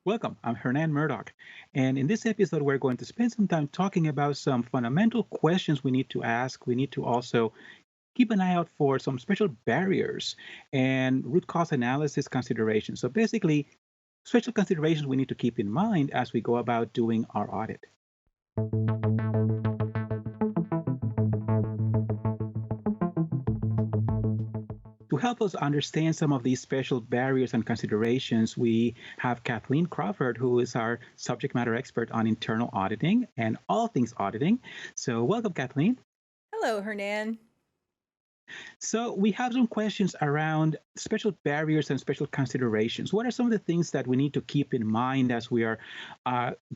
Welcome. I'm Hernan Murdoch. And in this episode, we're going to spend some time talking about some fundamental questions we need to ask. We need to also keep an eye out for some special barriers and root cause analysis considerations. So, basically, special considerations we need to keep in mind as we go about doing our audit. To help us understand some of these special barriers and considerations, we have Kathleen Crawford, who is our subject matter expert on internal auditing and all things auditing. So, welcome, Kathleen. Hello, Hernan. So, we have some questions around special barriers and special considerations. What are some of the things that we need to keep in mind as we are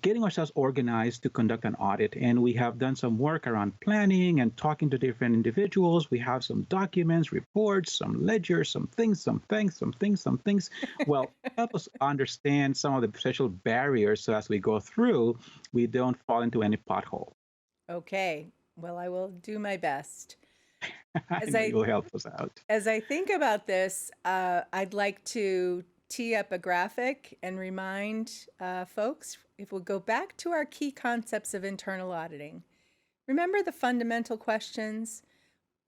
getting ourselves organized to conduct an audit? And we have done some work around planning and talking to different individuals. We have some documents, reports, some ledgers, some things, some things, some things, some things. Well, help us understand some of the special barriers so as we go through, we don't fall into any pothole. Okay, well, I will do my best. I As know I you'll help us out. as I think about this, I'd like to tee up a graphic and remind folks if we'll go back to our key concepts of internal auditing. Remember the fundamental questions?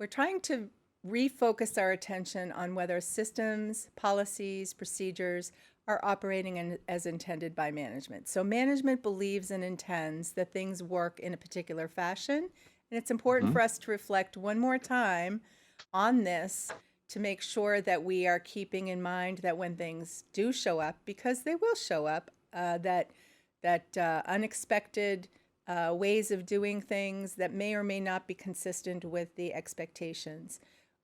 We're trying to refocus our attention on whether systems, policies, procedures are operating as intended by management. So, management believes and intends that things work in a particular fashion, and it's important Mhm. for us to reflect one more time on this to make sure that we are keeping in mind that when things do show up, because they will show up, that unexpected ways of doing things that may or may not be consistent with the expectations.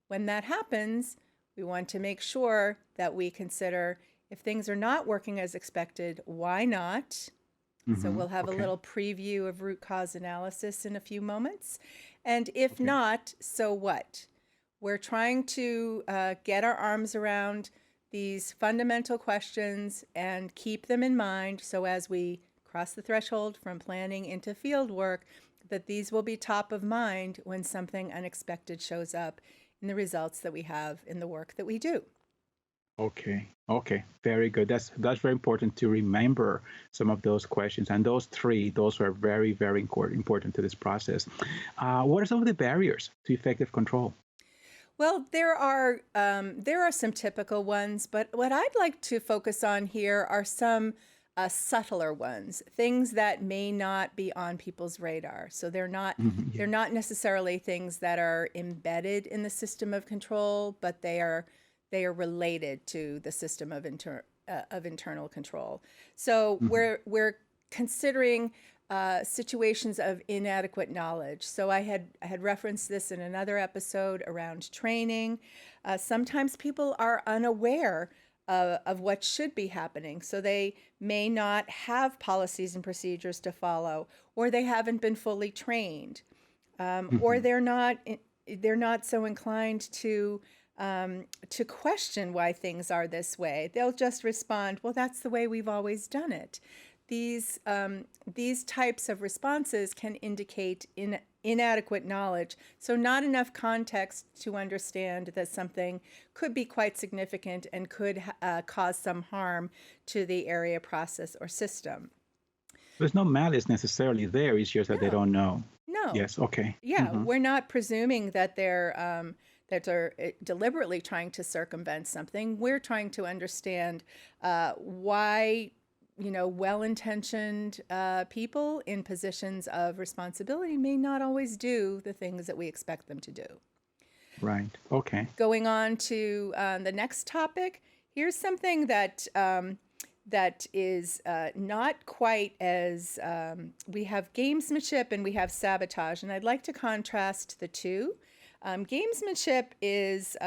When that happens, we want to make sure that we consider if things are not working as expected, why not? So we'll have a Okay. little preview of root cause analysis in a few moments. And if Okay. not, so what? We're trying to get our arms around these fundamental questions and keep them in mind so as we cross the threshold from planning into field work, that these will be top of mind when something unexpected shows up in the results that we have in the work that we do. Okay. Okay. Very good. That's very important to remember some of those questions, and those three, those are very, very important to this process. What are some of the barriers to effective control? Well, there are some typical ones, but what I'd like to focus on here are some subtler ones, things that may not be on people's radar. So they're Yeah. not necessarily things that are embedded in the system of control, but they are related to the system of internal control. So Hmm. we're considering situations of inadequate knowledge. So I had referenced this in another episode around training. Sometimes people are unaware of what should be happening, so they may not have policies and procedures to follow, or they haven't been fully trained, or Hmm. they're not so inclined to question why things are this way. They'll just respond, "Well, that's the way we've always done it." These types of responses can indicate inadequate knowledge, so not enough context to understand that something could be quite significant and could cause some harm to the area, process, or system. There's no malice necessarily there. It's just that they No, don't know. no. Yes. Okay. Yeah, we're not presuming that they're deliberately trying to circumvent something. We're trying to understand why well-intentioned people in positions of responsibility may not always do the things that we expect them to do. Right. Okay. Going on to the next topic, here's something that is not quite as we have gamesmanship and we have sabotage, and I'd like to contrast the two. Gamesmanship is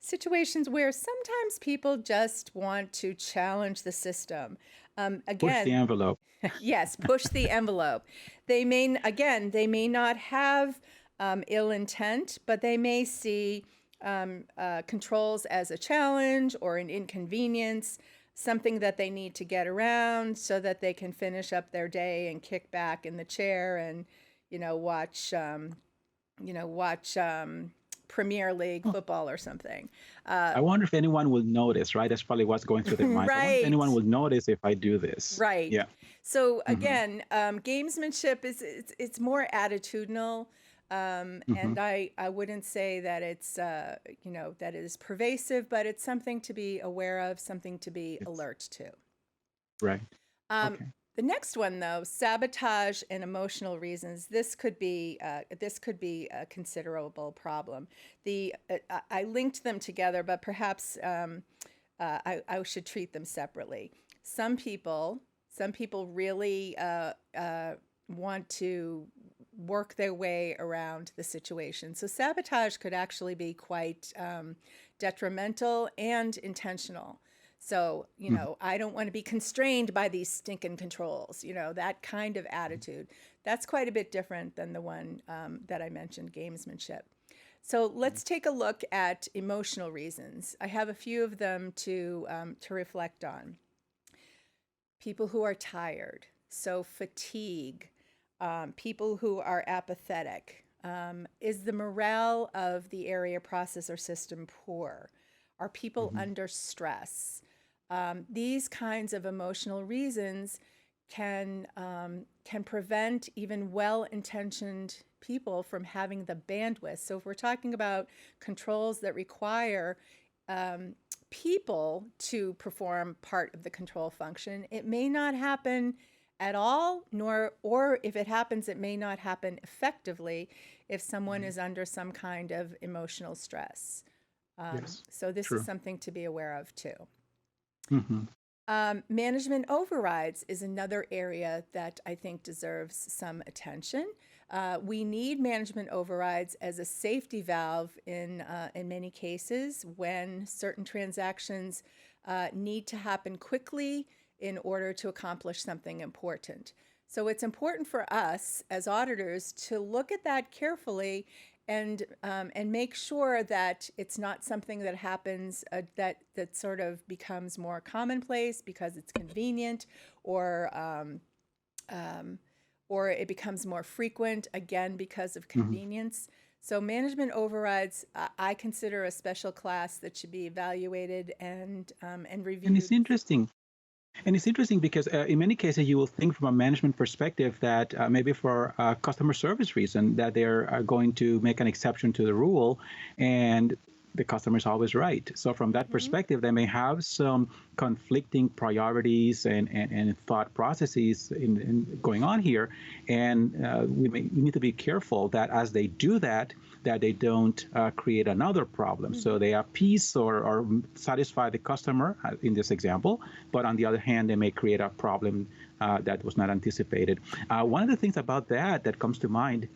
situations where sometimes people just want to challenge the system. Push the Again, envelope. yes, push the envelope. They may not have ill intent, but they may see controls as a challenge or an inconvenience, something that they need to get around so that they can finish up their day and kick back in the chair and, you know, watch Premier League football or something. I wonder if anyone will notice, right? That's probably what's going through their minds. I wonder if anyone Right. will notice if I do this. Right. Yeah. So Hmm. again, gamesmanship is it's more attitudinal, Hmm. and I wouldn't say that it's that it is pervasive, but it's something to be aware of, something to be It's alert to. right. Um, Okay. the next one, though, sabotage and emotional reasons. This could be a considerable problem. I linked them together, but perhaps I should treat them separately. Some people, some people really want to work their way around the situation. So sabotage could actually be quite detrimental and intentional. So, Mhm. I don't want to be constrained by these stinking controls, that kind of attitude. That's quite a bit different than the one that I mentioned, gamesmanship. So let's take a look at emotional reasons. I have a few of them to reflect on. People who are tired, so fatigue, people who are apathetic. Is the morale of the area processor system poor? Are people Mhm. under stress? These kinds of emotional reasons can prevent even well-intentioned people from having the bandwidth. So if we're talking about controls that require um, people to perform part of the control function, it may not happen at all, nor or if it happens, it may not happen effectively if someone Mhm. is under some kind of emotional stress. Yes. So this is True. something to be aware of too. Hmm. Management overrides is another area that I think deserves some attention. We need management overrides as a safety valve in many cases when certain transactions need to happen quickly in order to accomplish something important. So it's important for us as auditors to look at that carefully and make sure that it's not something that happens that sort of becomes more commonplace because it's convenient, or or it becomes more frequent again because of Hmm. convenience. So management overrides, I consider a special class that should be evaluated and And it's reviewed. interesting. And it's interesting because in many cases you will think from a management perspective that maybe for a customer service reason that they're going to make an exception to the rule, and the customer is always right. So from that Mhm. perspective, they may have some conflicting priorities and thought processes in going on here, and we need to be careful that as they do that, that they don't create another problem. So Mhm. they appease or satisfy the customer in this example, but on the other hand, they may create a problem that was not anticipated. One of the things about that comes to mind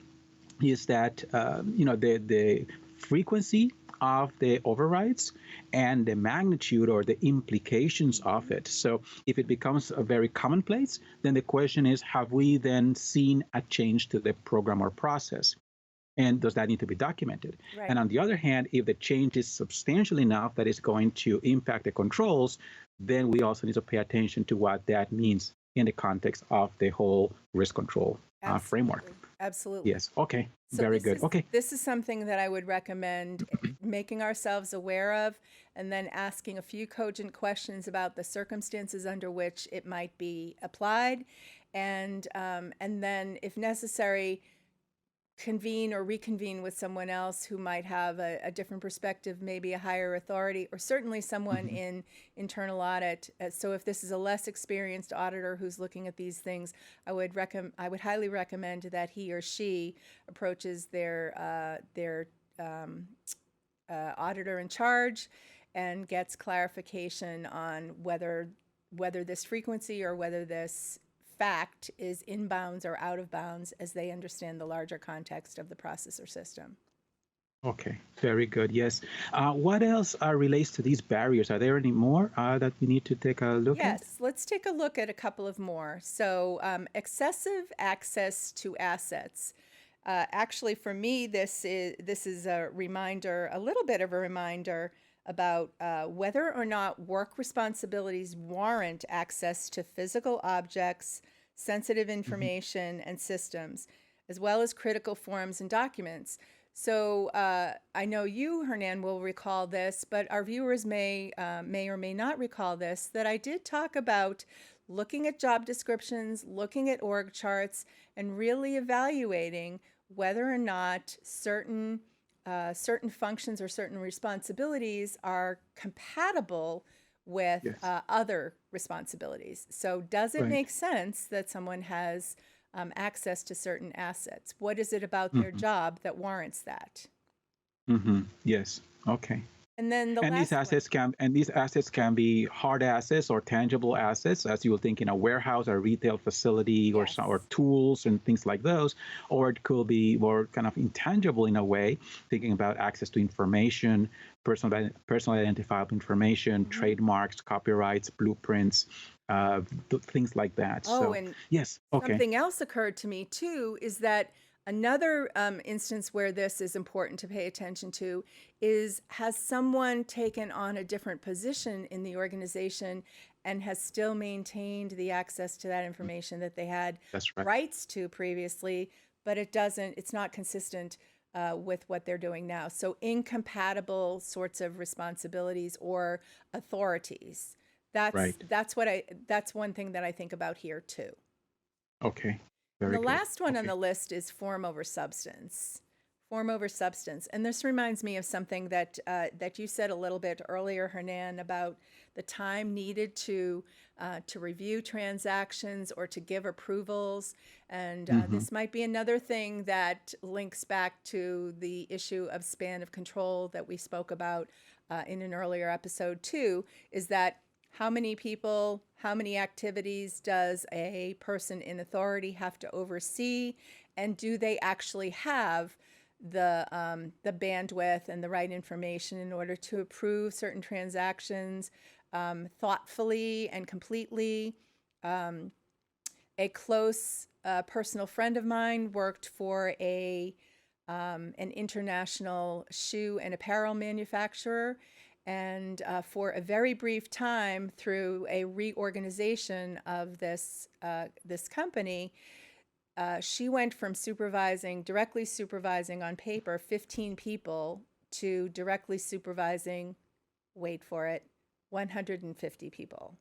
is that the frequency of the overrides and the magnitude or the implications of Mhm. it. So if it becomes a very commonplace, then the question is, have we then seen a change to the program or process? And does that need to be documented? And Right. on the other hand, if the change is substantial enough that it's going to impact the controls, then we also need to pay attention to what that means in the context of the whole risk control framework. Absolutely. Absolutely. Yes. Okay. So Very good. Okay. this is something that I would recommend making ourselves aware of, and then asking a few cogent questions about the circumstances under which it might be applied, and then, if necessary, convene or reconvene with someone else who might have a different perspective, maybe a higher authority, or certainly someone Hmm. in internal audit. So if this is a less experienced auditor who's looking at these things, I would highly recommend that he or she approaches their auditor in charge and gets clarification on whether this frequency or whether this fact is in bounds or out of bounds as they understand the larger context of the processor system. Okay. Very good. Yes. What else relates to these barriers? Are there any more that we need to take a look at? Yes, let's take a look at a couple of more. So, excessive access to assets. Actually, for me, this is a reminder, a little bit of a reminder about whether or not work responsibilities warrant access to physical objects, sensitive Hmm. information, and systems, as well as critical forms and documents. So I know you, Hernan, will recall this, but our viewers may or may not recall this, that I did talk about looking at job descriptions, looking at org charts, and really evaluating whether or not certain functions or certain responsibilities are compatible with Yes. other responsibilities. So does it Right. make sense that someone has access to certain assets? What is it about their Hmm. job that warrants that? Yes. Okay. And then the And last one. these assets can be hard assets or tangible assets, as you would think in a warehouse or retail facility, Yes. or tools and things like those. Or it could be more kind of intangible in a way, thinking about access to information, personal identifiable information, Mhm. trademarks, copyrights, blueprints, things like that. Oh, So and yes, okay, something else occurred to me too is that another instance where this is important to pay attention to is, has someone taken on a different position in the organization and has still maintained the access to that information that they had that's right. rights to previously, but it's not consistent with what they're doing now. So incompatible sorts of responsibilities or authorities. Right. That's one thing that I think about here too. Okay. And Very the good. last one on Okay. the list is form over substance. Form over substance. And this reminds me of something that you said a little bit earlier, Hernan, about the time needed to review transactions or to give approvals. And Hmm. this might be another thing that links back to the issue of span of control that we spoke about in an earlier episode, too, is that how many people, how many activities does a person in authority have to oversee? And do they actually have the bandwidth and the right information in order to approve certain transactions thoughtfully and completely? A close personal friend of mine worked for an international shoe and apparel manufacturer. And for a very brief time, through a reorganization of this company, she went from directly supervising on paper 15 people to directly supervising, wait for it, 150 people.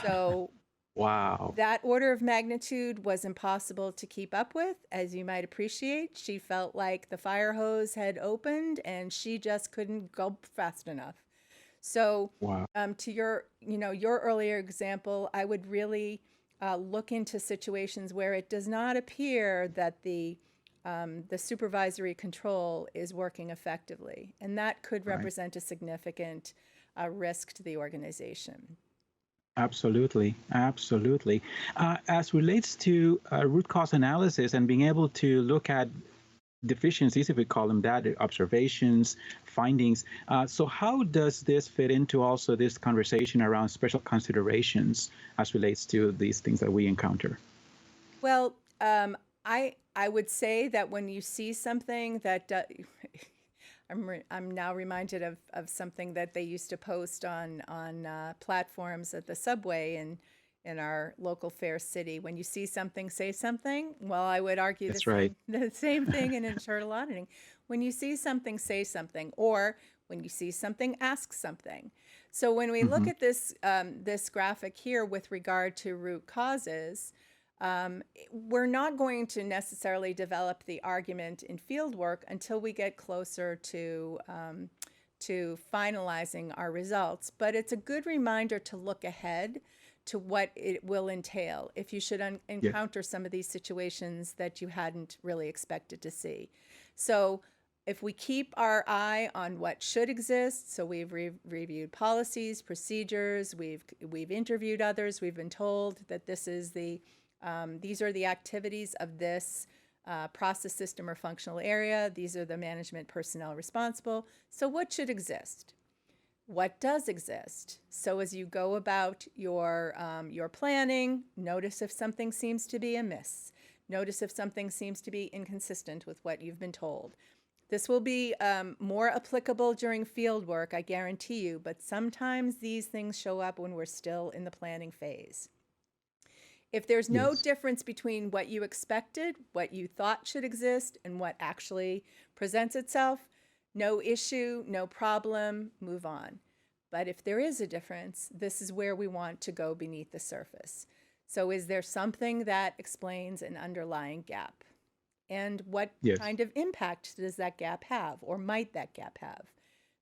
So Wow. that order of magnitude was impossible to keep up with, as you might appreciate. She felt like the fire hose had opened and she just couldn't go fast enough. So, Wow. to your earlier example, I would really look into situations where it does not appear that the supervisory control is working effectively, and that could Right. represent a significant risk to the organization. Absolutely, absolutely. As relates to root cause analysis and being able to look at deficiencies, if we call them that, observations, findings. So, how does this fit into also this conversation around special considerations as relates to these things that we encounter? Well, I would say that when you see something that I'm now reminded of something that they used to post on platforms at the subway in our local fair city. When you see something, say something. Well, I would argue That's right. the same thing in internal auditing. When you see something, say something, or when you see something, ask something. So when we look Hmm. at this graphic here with regard to root causes, we're not going to necessarily develop the argument in field work until we get closer to finalizing our results. But it's a good reminder to look ahead to what it will entail if you should Yes. encounter some of these situations that you hadn't really expected to see. So if we keep our eye on what should exist, so we've reviewed policies, procedures, we've interviewed others, we've been told that these are the activities of this process, system, or functional area. These are the management personnel responsible. So what should exist? What does exist? So as you go about your planning, notice if something seems to be amiss. Notice if something seems to be inconsistent with what you've been told. This will be more applicable during field work, I guarantee you, but sometimes these things show up when we're still in the planning phase. If there's no Yes. difference between what you expected, what you thought should exist, and what actually presents itself, no issue, no problem, move on. But if there is a difference, this is where we want to go beneath the surface. So is there something that explains an underlying gap? And what Yes. kind of impact does that gap have, or might that gap have?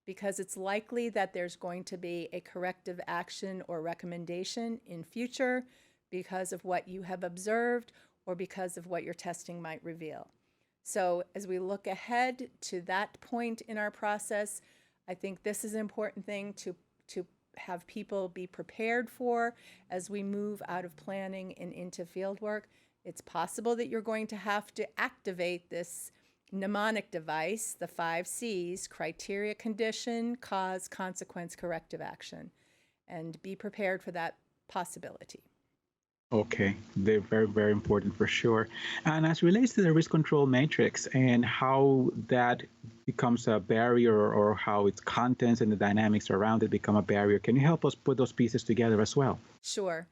Because it's likely that there's going to be a corrective action or recommendation in future because of what you have observed or because of what your testing might reveal. So as we look ahead to that point in our process, I think this is an important thing to have people be prepared for as we move out of planning and into field work. It's possible that you're going to have to activate this mnemonic device, the 5 C's: criteria, condition, cause, consequence, corrective action, and be prepared for that possibility. Okay, they're very, very important for sure. And as relates to the risk control matrix and how that becomes a barrier or how its contents and the dynamics around it become a barrier, can you help us put those pieces together as well? Sure.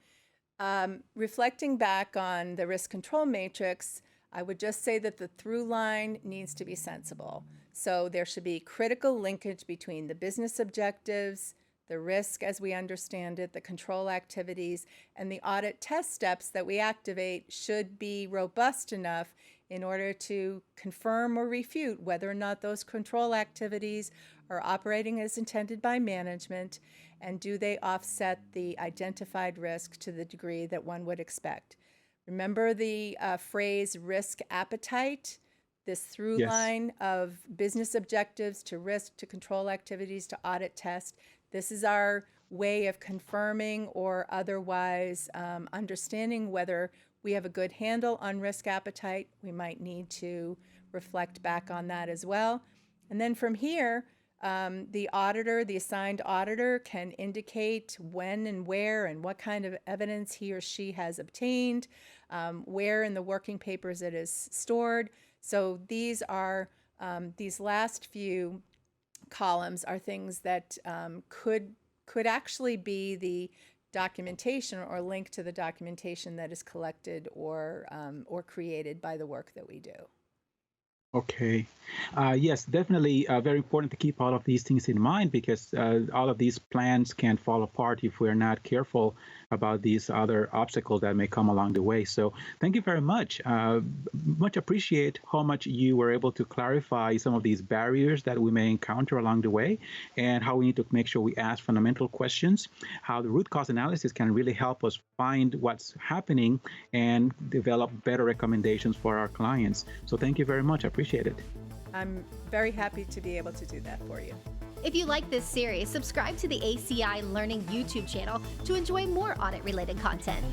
Reflecting back on the risk control matrix, I would just say that the through line needs to be sensible. So there should be critical linkage between the business objectives, the risk as we understand it, the control activities, and the audit test steps that we activate should be robust enough in order to confirm or refute whether or not those control activities are operating as intended by management, and do they offset the identified risk to the degree that one would expect. Remember the phrase risk appetite? This through Yes. line of business objectives to risk to control activities to audit test. This is our way of confirming or otherwise understanding whether we have a good handle on risk appetite. We might need to reflect back on that as well. And then from here, the auditor, the assigned auditor, can indicate when and where and what kind of evidence he or she has obtained, where in the working papers it is stored. So these are these last few columns are things that could actually be the documentation or link to the documentation that is collected or created by the work that we do. Okay. Yes, definitely very important to keep all of these things in mind because all of these plans can fall apart if we're not careful about these other obstacles that may come along the way. So thank you very much. Much appreciate how much you were able to clarify some of these barriers that we may encounter along the way and how we need to make sure we ask fundamental questions, how the root cause analysis can really help us find what's happening and develop better recommendations for our clients. So thank you very much. I appreciate it. I'm very happy to be able to do that for you. If you like this series, subscribe to the ACI Learning YouTube channel to enjoy more audit-related content.